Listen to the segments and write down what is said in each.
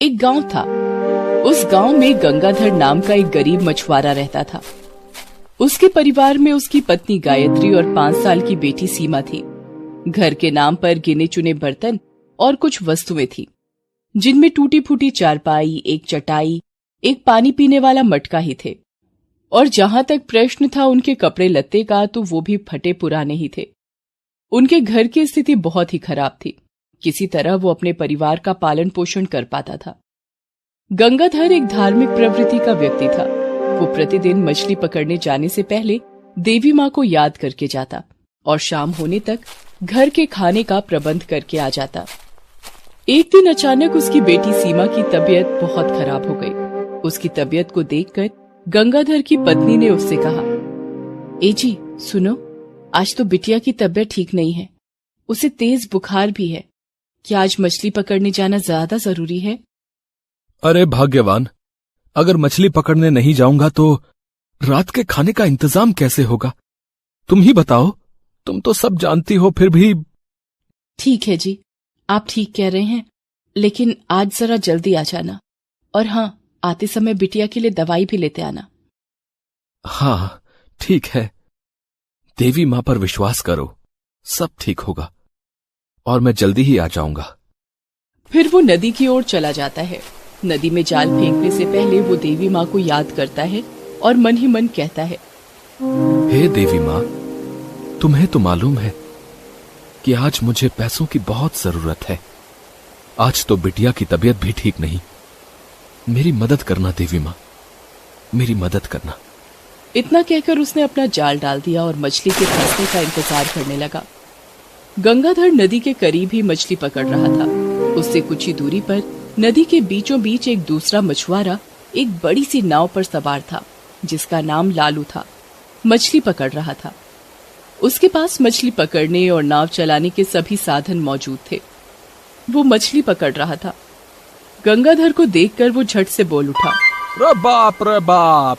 एक गांव था। उस गांव में गंगाधर नाम का एक गरीब मछुआरा रहता था। उसके परिवार में उसकी पत्नी गायत्री और 5 साल की बेटी सीमा थी। घर के नाम पर गिने चुने बर्तन और कुछ वस्तुएं थी, जिनमें टूटी फूटी चारपाई, एक चटाई, एक पानी पीने वाला मटका ही थे। और जहां तक प्रश्न था उनके कपड़े लत्ते का, तो वो भी फटे पुराने ही थे। उनके घर की स्थिति बहुत ही खराब थी। किसी तरह वो अपने परिवार का पालन पोषण कर पाता था। गंगाधर एक धार्मिक प्रवृत्ति का व्यक्ति था। वो प्रतिदिन मछली पकड़ने जाने से पहले देवी माँ को याद करके जाता और शाम होने तक घर के खाने का प्रबंध करके आ जाता। एक दिन अचानक उसकी बेटी सीमा की तबीयत बहुत खराब हो गई। उसकी तबीयत को देखकर गंगाधर की पत्नी ने उससे कहा, ए जी सुनो, आज तो बिटिया की तबीयत ठीक नहीं है, उसे तेज बुखार भी है। क्या आज मछली पकड़ने जाना ज्यादा जरूरी है? अरे भाग्यवान, अगर मछली पकड़ने नहीं जाऊंगा तो रात के खाने का इंतजाम कैसे होगा? तुम ही बताओ, तुम तो सब जानती हो फिर भी। ठीक है जी, आप ठीक कह रहे हैं, लेकिन आज जरा जल्दी आ जाना। और हाँ, आते समय बिटिया के लिए दवाई भी लेते आना। हाँ ठीक है, देवी मां पर विश्वास करो, सब ठीक होगा और मैं जल्दी ही आ जाऊंगा। फिर वो नदी की ओर चला जाता है। नदी में जाल फेंकने से पहले वो देवी माँ को याद करता है और मन ही मन कहता है, हे देवी माँ, तुम्हें तो मालूम है कि आज मुझे पैसों की बहुत जरूरत है। आज तो बिटिया की तबीयत भी ठीक नहीं। मेरी मदद करना देवी माँ, मेरी मदद करना। इतना कहकर उसने अपना जाल डाल दिया और मछली के फंसने का इंतजार करने लगा। गंगाधर नदी के करीब ही मछली पकड़ रहा था। उससे कुछ ही दूरी पर नदी के बीचों बीच एक दूसरा मछुआरा एक बड़ी सी नाव पर सवार था, जिसका नाम लालू था। मछली पकड़ रहा था। उसके पास मछली पकड़ने और नाव चलाने के सभी साधन मौजूद थे। वो मछली पकड़ रहा था। गंगाधर को देखकर वो झट से बोल उठा, रे बाप,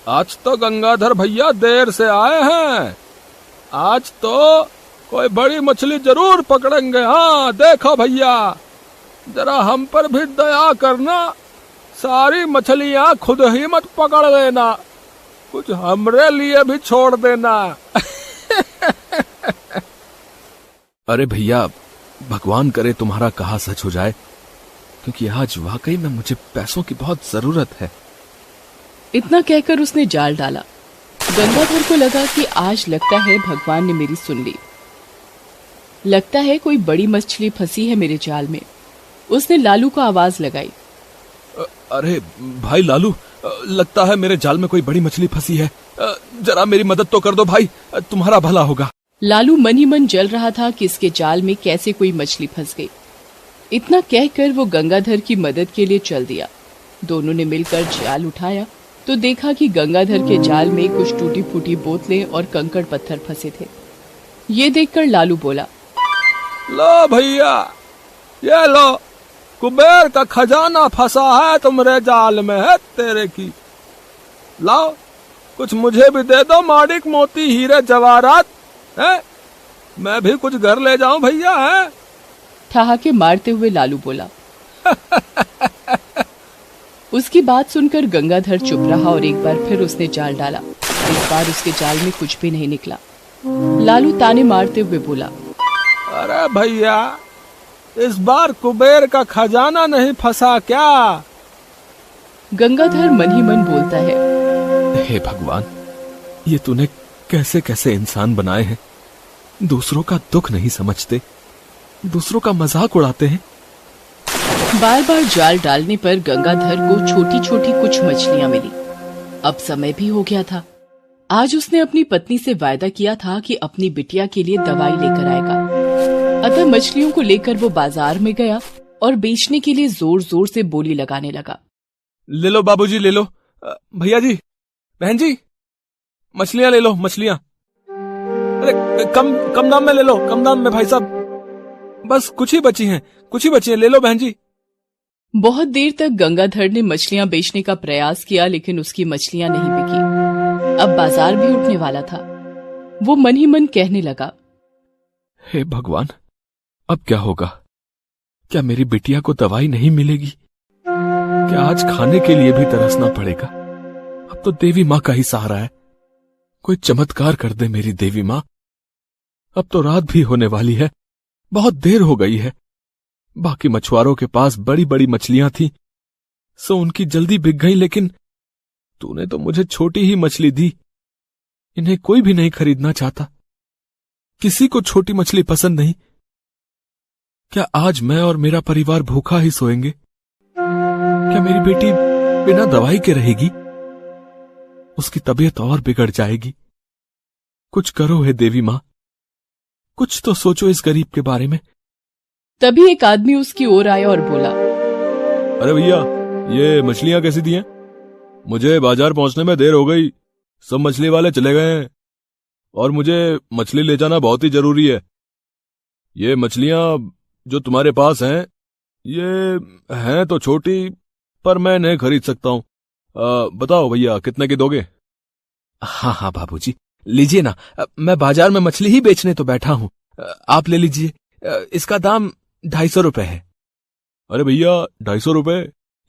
आज तो गंगाधर भैया देर से आए हैं। आज तो कोई बड़ी मछली जरूर पकड़ेंगे। हाँ देखो भैया, जरा हम पर भी दया करना, सारी मछलियां खुद ही मत पकड़ लेना, कुछ हमरे लिए भी छोड़ देना। अरे भैया, भगवान करे तुम्हारा कहा सच हो जाए, क्योंकि आज वाकई में मुझे पैसों की बहुत जरूरत है। इतना कहकर उसने जाल डाला। गंगाधर को लगा कि आज लगता है भगवान ने मेरी सुन ली। लगता है कोई बड़ी मछली फंसी है मेरे जाल में। उसने लालू को आवाज लगाई, अरे भाई लालू, लगता है मेरे जाल में कोई बड़ी मछली फंसी है। जरा मेरी मदद तो कर दो भाई, तुम्हारा भला होगा। लालू मन ही मन जल रहा था कि इसके जाल में कैसे कोई मछली फंस गई। इतना कहकर वो गंगाधर की मदद के लिए चल दिया। दोनों ने मिलकर जाल उठाया तो देखा कि गंगाधर के जाल में कुछ टूटी फूटी बोतलें और कंकड़ पत्थर फंसे थे। ये देखकर लालू बोला, लो भैया, ये लो, कुबेर का खजाना फंसा है तुम्हारे जाल में है तेरे की। लाओ, कुछ मुझे भी दे दो, माणिक मोती हीरे जवाहरात है, मैं भी कुछ घर ले जाऊं भैया। है ठहाके मारते हुए लालू बोला। उसकी बात सुनकर गंगाधर चुप रहा और एक बार फिर उसने जाल डाला। इस बार उसके जाल में कुछ भी नहीं निकला। लालू ताने मारते हुए बोला, अरे भैया, इस बार कुबेर का खजाना नहीं फंसा क्या? गंगाधर मन ही मन बोलता है, हे भगवान, ये तूने कैसे कैसे इंसान बनाए हैं। दूसरों का दुख नहीं समझते, दूसरों का मजाक उड़ाते हैं। बार बार जाल डालने पर गंगाधर को छोटी छोटी कुछ मछलियां मिली। अब समय भी हो गया था। आज उसने अपनी पत्नी से वायदा किया था कि अपनी बिटिया के लिए दवाई लेकर आएगा। अतः मछलियों को लेकर वो बाजार में गया और बेचने के लिए जोर जोर से बोली लगाने लगा। ले लो बाबूजी, ले लो। भैया जी, बहन जी, मछलियां ले लो, मछलियां। अरे कम दाम में ले लो, कम दाम में भाई साहब, बस कुछ ही बची हैं, ले लो बहन जी। बहुत देर तक गंगाधर ने मछलियां बेचने का प्रयास किया, लेकिन उसकी मछलियां नहीं बिकी। अब बाजार भी उठने वाला था। वो मन ही मन कहने लगा, हे भगवान, अब क्या होगा? क्या मेरी बिटिया को दवाई नहीं मिलेगी? कि आज खाने के लिए भी तरसना पड़ेगा। अब तो देवी माँ का ही सहारा है। कोई चमत्कार कर दे मेरी देवी माँ। अब तो रात भी होने वाली है, बहुत देर हो गई है। बाकी मछुआरों के पास बड़ी बड़ी मछलियां थी, सो उनकी जल्दी बिक गई, लेकिन तूने तो मुझे छोटी ही मछली दी। इन्हें कोई भी नहीं खरीदना चाहता। किसी को छोटी मछली पसंद नहीं। क्या आज मैं और मेरा परिवार भूखा ही सोएंगे? क्या मेरी बेटी बिना दवाई के रहेगी? उसकी तबीयत और बिगड़ जाएगी। कुछ करो हे देवी माँ, कुछ तो सोचो इस गरीब के बारे में। तभी एक आदमी उसकी ओर आया और बोला, अरे भैया, ये मछलियां कैसी दी हैं? मुझे बाजार पहुंचने में देर हो गई। सब मछली वाले चले गए हैं और मुझे मछली ले जाना बहुत ही जरूरी है। ये मछलियां जो तुम्हारे पास हैं, ये हैं तो छोटी, पर मैं नहीं खरीद सकता हूं। बताओ भैया, कितने की दोगे? हाँ हाँ बाबूजी, लीजिए ना। मैं बाजार में मछली ही बेचने तो बैठा हूं। आप ले लीजिए। इसका दाम 250 रुपए है। अरे भैया, 250 रुपए?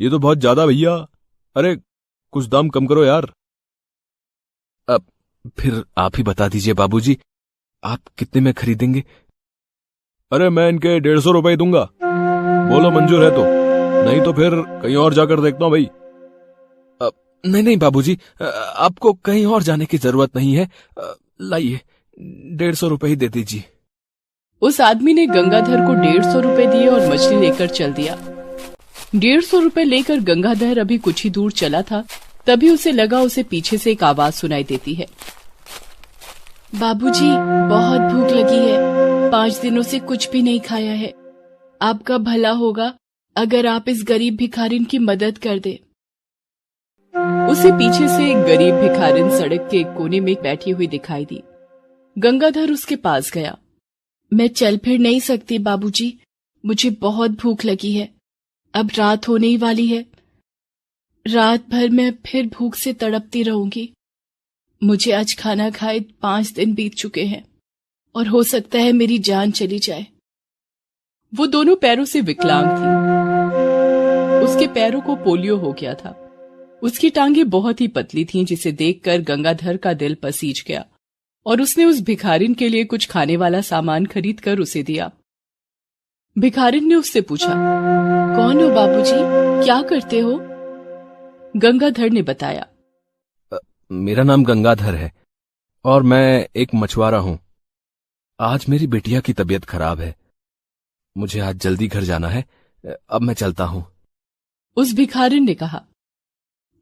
ये तो बहुत ज्यादा भैया। अरे कुछ दाम कम करो यार। फिर आप ही बता दीजिए बाबूजी, आप कितने में खरीदेंगे? अरे मैं इनके 150 रुपए दूंगा। बोलो मंजूर है तो, नहीं तो फिर कहीं और जाकर देखता हूं भाई। नहीं बाबूजी, आपको कहीं और जाने की जरूरत नहीं है। लाइए, 150 रुपए ही दे दीजिए। उस आदमी ने गंगाधर को 150 रुपए दिए और मछली लेकर चल दिया। 150 रुपए लेकर गंगाधर अभी कुछ ही दूर चला था, तभी उसे लगा उसे पीछे से एक आवाज सुनाई देती है। बाबूजी, बहुत भूख लगी है। 5 दिनों से कुछ भी नहीं खाया है। आपका भला होगा अगर आप इस गरीब भिखारिन की मदद कर दे। उसे पीछे से एक गरीब भिखारिन सड़क के एक कोने में बैठी हुई दिखाई दी। गंगाधर उसके पास गया। मैं चल फिर नहीं सकती बाबूजी, मुझे बहुत भूख लगी है। अब रात होने ही वाली है। रात भर मैं फिर भूख से तड़पती रहूंगी। मुझे आज खाना खाए 5 दिन बीत चुके हैं और हो सकता है मेरी जान चली जाए। वो दोनों पैरों से विकलांग थी। उसके पैरों को पोलियो हो गया था। उसकी टांगें बहुत ही पतली थीं, जिसे देखकर गंगाधर का दिल पसीज गया और उसने उस भिखारिन के लिए कुछ खाने वाला सामान खरीद कर उसे दिया। भिखारिन ने उससे पूछा, कौन हो बाबूजी, क्या करते हो? गंगाधर ने बताया, मेरा नाम गंगाधर है और मैं एक मछुआरा हूं। आज मेरी बिटिया की तबीयत खराब है। मुझे आज जल्दी घर जाना है। अब मैं चलता हूं। उस भिखारिन ने कहा,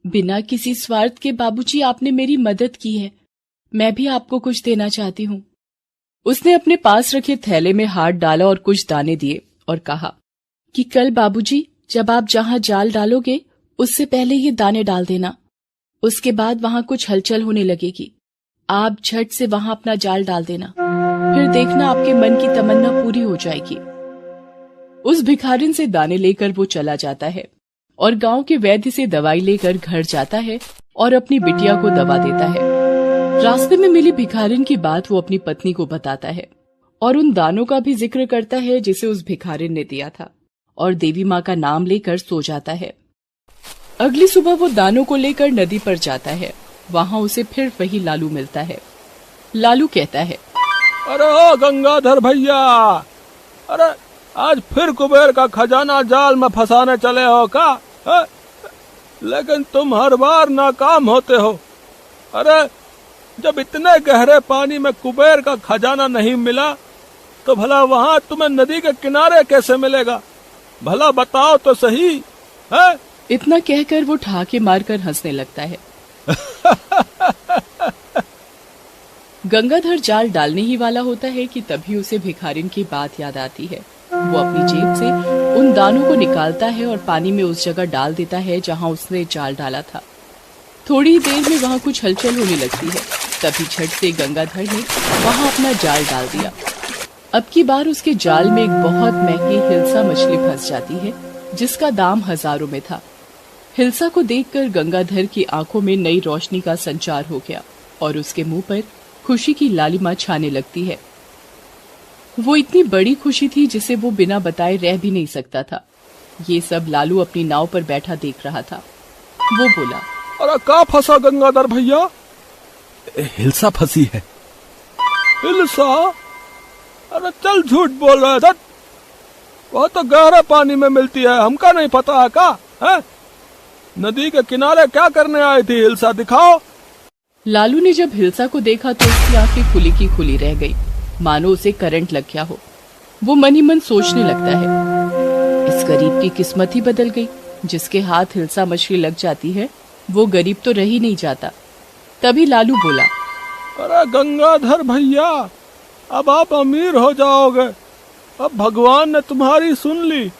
बिना किसी स्वार्थ के बाबूजी, आपने मेरी मदद की है। मैं भी आपको कुछ देना चाहती हूँ। उसने अपने पास रखे थैले में हाथ डाला और कुछ दाने दिए और कहा कि कल बाबूजी, जब आप जहां जाल डालोगे उससे पहले ये दाने डाल देना। उसके बाद वहां कुछ हलचल होने लगेगी। आप झट से वहां अपना जाल डाल देना। फिर देखना आपके मन की तमन्ना पूरी हो जाएगी। उस भिखारिन से दाने लेकर वो चला जाता है और गांव के वैद्य से दवाई लेकर घर जाता है और अपनी बिटिया को दवा देता है। रास्ते में मिली भिखारिन की बात वो अपनी पत्नी को बताता है और उन दानों का भी जिक्र करता है जिसे उस भिखारिन ने दिया था, और देवी माँ का नाम लेकर सो जाता है। अगली सुबह वो दानों को लेकर नदी पर जाता है। वहाँ उसे फिर वही लालू मिलता है। लालू कहता है, अरे ओ गंगाधर भैया, अरे आज फिर कुबेर का खजाना जाल में फंसाने चले हो का? है? लेकिन तुम हर बार नाकाम होते हो। अरे जब इतने गहरे पानी में कुबेर का खजाना नहीं मिला तो भला वहाँ तुम्हें नदी के किनारे कैसे मिलेगा? भला बताओ तो सही है? इतना कहकर वो ठहाके मारकर हंसने लगता है। गंगाधर जाल डालने ही वाला होता है कि तभी उसे भिखारिन की बात याद आती है। वो अपनी जेब से उन दानों को निकालता है और पानी में उस जगह डाल देता है जहां उसने जाल डाला था। थोड़ी ही देर में वहां कुछ हलचल होने लगती है। तभी झट से गंगाधर ने वहां अपना जाल डाल दिया। अब की बार उसके जाल में एक बहुत महंगी हिल्सा मछली फंस जाती है, जिसका दाम हजारों में था। हिल्सा को देखकर गंगाधर की आंखों में नई रोशनी का संचार हो गया और उसके मुंह पर खुशी की लालिमा छाने लगती है। वो इतनी बड़ी खुशी थी जिसे वो बिना बताए रह भी नहीं सकता था। ये सब लालू अपनी नाव पर बैठा देख रहा था। वो बोला, अरे का फंसा गंगाधर भैया? हिल्सा फंसी है। हिल्सा? अरे चल झूठ बोल रहा है। वो तो गहरा पानी में मिलती है, हमका नहीं पता है का? है? नदी के किनारे क्या करने आई थी हिल्सा, दिखाओ। लालू ने जब हिल्सा को देखा तो उसकी आंखें खुली की खुली रह गई, मानो उसे करंट लग गया हो। वो मन ही मन सोचने लगता है, इस गरीब की किस्मत ही बदल गई। जिसके हाथ हिल्सा मछली लग जाती है वो गरीब तो रह ही नहीं जाता। तभी लालू बोला, अरे गंगाधर भैया, अब आप अमीर हो जाओगे, अब भगवान ने तुम्हारी सुन ली।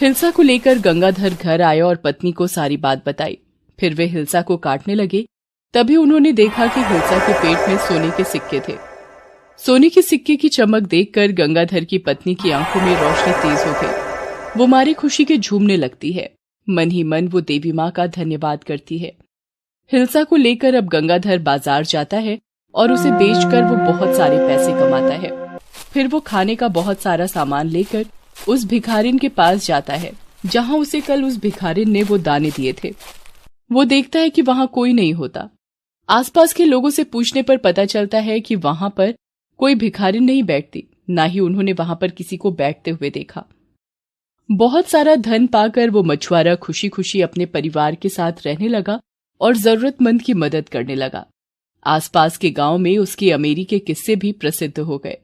हिल्सा को लेकर गंगाधर घर आए और पत्नी को सारी बात बताई। फिर वे हिल्सा को काटने लगे। तभी उन्होंने देखा कि हिल्सा के पेट में सोने के सिक्के थे। सोने के सिक्के की चमक देखकर गंगाधर की पत्नी की आंखों में रोशनी तेज हो गई। वो मारी खुशी के झूमने लगती है। मन ही मन वो देवी माँ का धन्यवाद करती है। हिल्सा को लेकर अब गंगाधर बाजार जाता है और उसे बेचकर वो बहुत सारे पैसे कमाता है। फिर वो खाने का बहुत सारा सामान लेकर उस भिखारिन के पास जाता है जहाँ उसे कल उस भिखारिन ने वो दाने दिए थे। वो देखता है कि वहाँ कोई नहीं होता। आसपास के लोगों से पूछने पर पता चलता है कि वहां पर कोई भिखारिन नहीं बैठती, ना ही उन्होंने वहां पर किसी को बैठते हुए देखा। बहुत सारा धन पाकर वो मछुआरा खुशी खुशी अपने परिवार के साथ रहने लगा और जरूरतमंद की मदद करने लगा। आसपास के गांव में उसकी अमीरी के किस्से भी प्रसिद्ध हो गए।